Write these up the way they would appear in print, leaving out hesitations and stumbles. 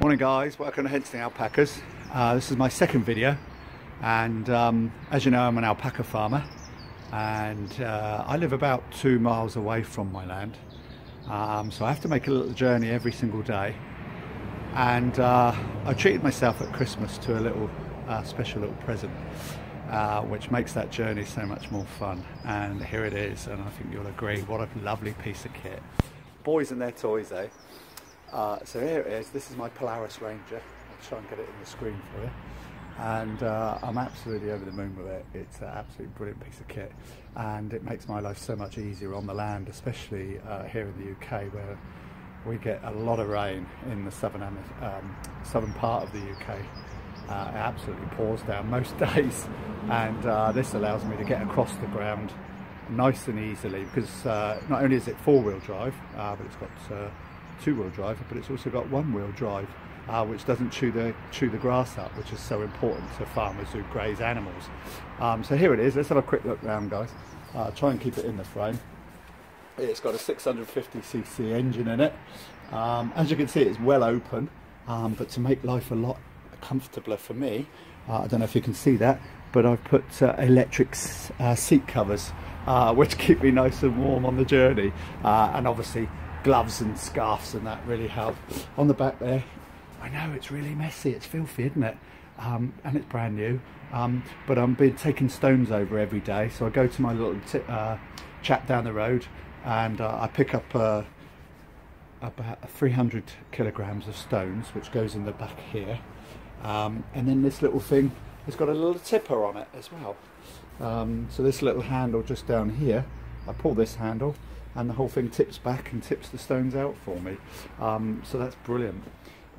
Morning guys, welcome to Hensting Alpacas. This is my second video, and as you know, I'm an alpaca farmer, and I live about 2 miles away from my land, so I have to make a little journey every single day. And I treated myself at Christmas to a little special little present, which makes that journey so much more fun. And here it is, and I think you'll agree, what a lovely piece of kit. Boys and their toys, eh? So here it is. This is my Polaris Ranger. I'll try and get it in the screen for you. And I'm absolutely over the moon with it. It's an absolutely brilliant piece of kit, and it makes my life so much easier on the land, especially here in the UK, where we get a lot of rain in the southern part of the UK. It absolutely pours down most days, and this allows me to get across the ground nice and easily, because not only is it 4-wheel drive, but it's got 2-wheel drive, but it's also got 1-wheel drive, which doesn't chew the grass up, which is so important to farmers who graze animals. So here it is. Let's have a quick look round, guys. Try and keep it in the frame. It's got a 650cc engine in it. As you can see, it's well open, but to make life a lot comfortabler for me, I don't know if you can see that, but I've put electric seat covers, which keep me nice and warm on the journey, and obviously gloves and scarves and that really help. On the back there, I know it's really messy, it's filthy, isn't it? And it's brand new, but I'm been taking stones over every day, so I go to my little chap down the road, and I pick up about 300 kilograms of stones, which goes in the back here, and then this little thing has got a little tipper on it as well. So this little handle just down here, I pull this handle and the whole thing tips back and tips the stones out for me. So that's brilliant.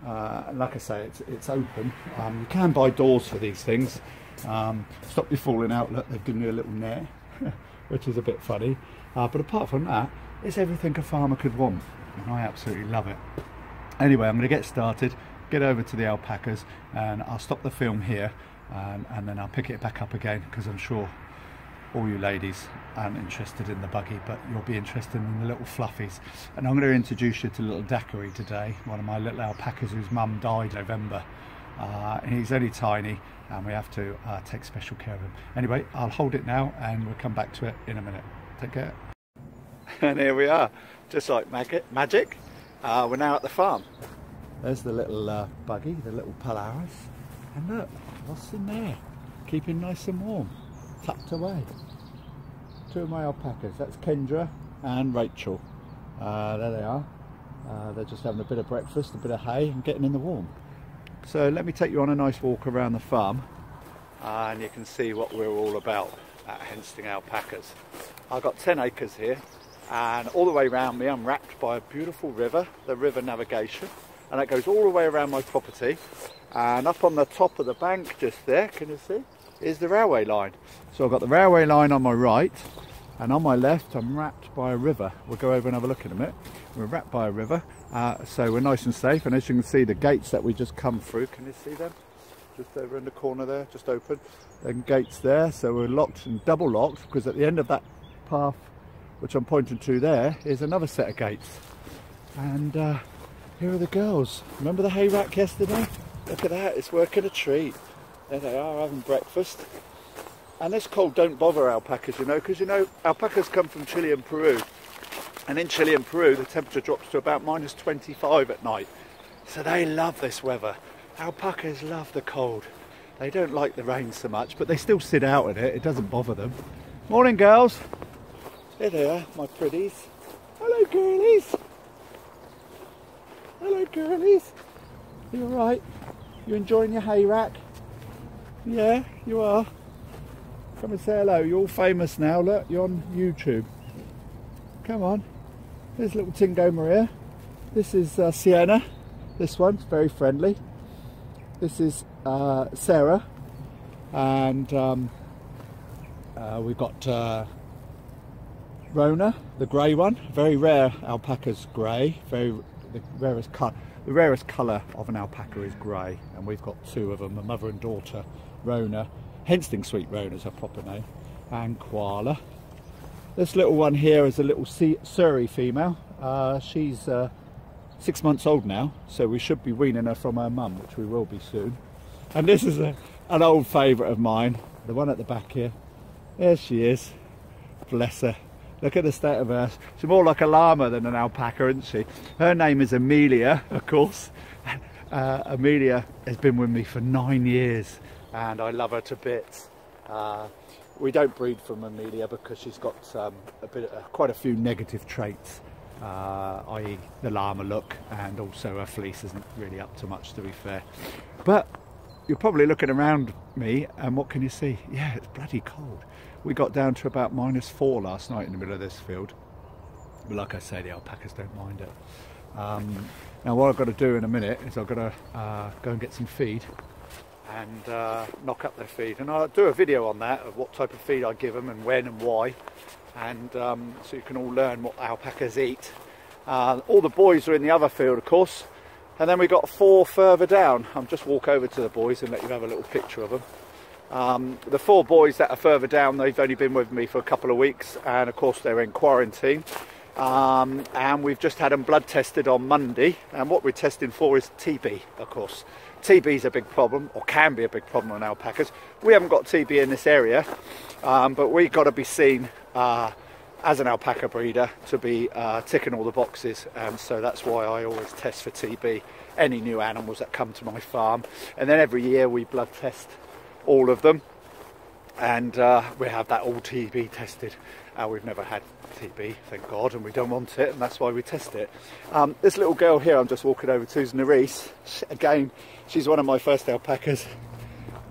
And like I say, it's open. You can buy doors for these things. Stop you falling out. Look, they've given me a little net, which is a bit funny. But apart from that, it's everything a farmer could want, and I absolutely love it. Anyway, I'm going to get started, get over to the alpacas, and I'll stop the film here, and then I'll pick it back up again, because I'm sure all you ladies aren't interested in the buggy, but you'll be interested in the little fluffies. And I'm going to introduce you to little Daiquiri today, one of my little alpacas whose mum died in November. And he's only tiny, and we have to take special care of him. Anyway, I'll hold it now, and we'll come back to it in a minute. Take care. And here we are, just like magic. We're now at the farm. There's the little buggy, the little Polaris, and look, what's in there? Keeping nice and warm, tucked away. 2 of my alpacas, that's Kendra and Rachel. There they are. They're just having a bit of breakfast, a bit of hay, and getting in the warm. So let me take you on a nice walk around the farm, and you can see what we're all about at Hensting Alpacas. I've got 10 acres here, and all the way around me I'm wrapped by a beautiful river, the River Navigation, and that goes all the way around my property. And up on the top of the bank just there, can you see, is the railway line. So I've got the railway line on my right, and on my left I'm wrapped by a river. We'll go over and have a look in a minute. We're wrapped by a river, so we're nice and safe. And as you can see, the gates that we just come through, can you see them? Just over in the corner there, just open. Then gates there, so we're locked and double locked, because at the end of that path, which I'm pointing to there, is another set of gates. And here are the girls. Remember the hay rack yesterday? Look at that, it's working a treat. There they are, having breakfast. And this cold don't bother alpacas, you know, because you know alpacas come from Chile and Peru, and in Chile and Peru the temperature drops to about -25 at night, so they love this weather. Alpacas love the cold. They don't like the rain so much, but they still sit out in it. It doesn't bother them. Morning girls. There they are, my pretties. Hello girlies. Hello girlies. You alright? You enjoying your hay rack? Yeah, you are. Come and say hello. You're all famous now. Look, you're on YouTube. Come on. There's little Tingo Maria. This is Sienna. This one's very friendly. This is Sarah. And we've got Rona, the grey one. Very rare alpaca's grey. The rarest colour of an alpaca is grey, and we've got 2 of them, a mother and daughter, Rona. Hensting Sweet Rona is her proper name, and Koala. This little one here is a little Surrey female. She's 6 months old now, so we should be weaning her from her mum, which we will be soon. And this is an old favourite of mine, the one at the back here. There she is. Bless her. Look at the state of her. She's more like a llama than an alpaca, isn't she? Her name is Amelia, of course. Amelia has been with me for 9 years and I love her to bits. We don't breed from Amelia because she's got quite a few negative traits, i.e. the llama look, and also her fleece isn't really up to much, to be fair. But you're probably looking around me and what can you see? Yeah, it's bloody cold. We got down to about -4 last night in the middle of this field. But like I say, the alpacas don't mind it. Now what I've got to do in a minute is I've got to go and get some feed and knock up their feed. And I'll do a video on that, of what type of feed I give them and when and why. And so you can all learn what alpacas eat. All the boys are in the other field, of course. And then we've got 4 further down. I'll just walk over to the boys and let you have a little picture of them. The 4 boys that are further down, they've only been with me for a couple of weeks, and of course they're in quarantine. And we've just had them blood tested on Monday, and what we're testing for is TB, of course. TB is a big problem, or can be a big problem on alpacas. We haven't got TB in this area, but we've got to be seen as an alpaca breeder to be ticking all the boxes, and so that's why I always test for TB any new animals that come to my farm. And then every year we blood test all of them, and we have that all TB tested. We've never had TB, thank God, and we don't want it, and that's why we test it. This little girl here I'm just walking over to is Nerisse. Again, she's one of my first alpacas.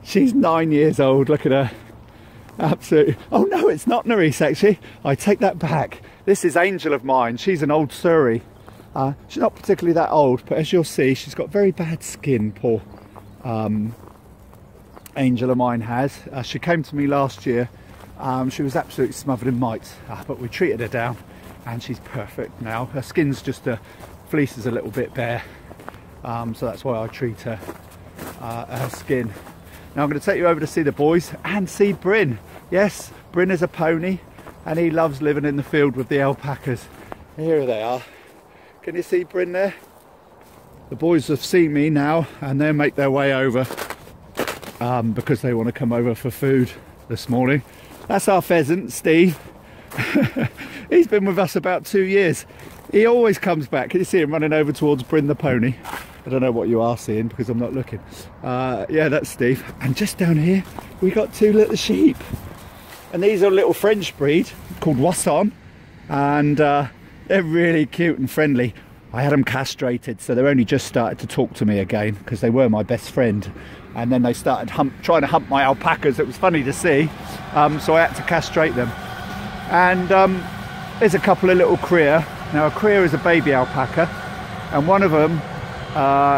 She's 9 years old. Look at her. Absolutely. Oh no, it's not Nerisse actually. I take that back. This is Angel of mine. She's an old Surrey. She's not particularly that old, but as you'll see, she's got very bad skin, poor Angel of mine has. She came to me last year. She was absolutely smothered in mites, but we treated her down and she's perfect now. Her skin's just fleece is a little bit bare, so that's why I treat her skin. Now I'm going to take you over to see the boys and see Bryn. Yes, Bryn is a pony and he loves living in the field with the alpacas. Here they are. Can you see Bryn there? The boys have seen me now and they'll make their way over because they want to come over for food this morning. That's our pheasant, Steve. He's been with us about 2 years. He always comes back. Can you see him running over towards Bryn the pony? I don't know what you are seeing because I'm not looking. Yeah, that's Steve. And just down here, we got 2 little sheep. And these are a little French breed called Wasson. And they're really cute and friendly. I had them castrated, so they're only just started to talk to me again because they were my best friend. And then they started trying to hump my alpacas. It was funny to see, so I had to castrate them. And there's a couple of little cria. Now a cria is a baby alpaca, and one of them,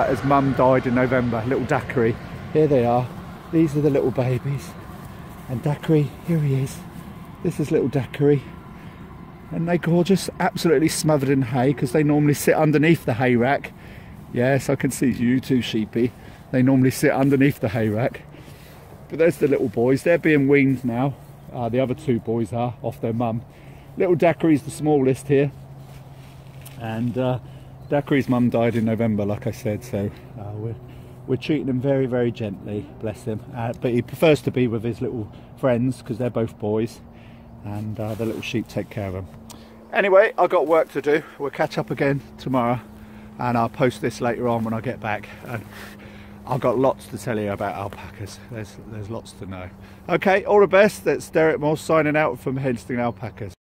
his mum died in November, little Daiquiri. Here they are. These are the little babies. And Daiquiri, here he is. This is little Daiquiri. And they're gorgeous, absolutely smothered in hay because they normally sit underneath the hay rack. Yes, I can see you too, sheepy. They normally sit underneath the hay rack. But there's the little boys. They're being weaned now. The other 2 boys are off their mum. Little Daiquiri's the smallest here. And Daiquiri's mum died in November, like I said. So we're treating him very, very gently, bless him. But he prefers to be with his little friends because they're both boys. And the little sheep take care of him. Anyway, I've got work to do. We'll catch up again tomorrow. And I'll post this later on when I get back. And I've got lots to tell you about alpacas. There's lots to know. Okay, all the best. That's Derek Moore signing out from Henston Alpacas.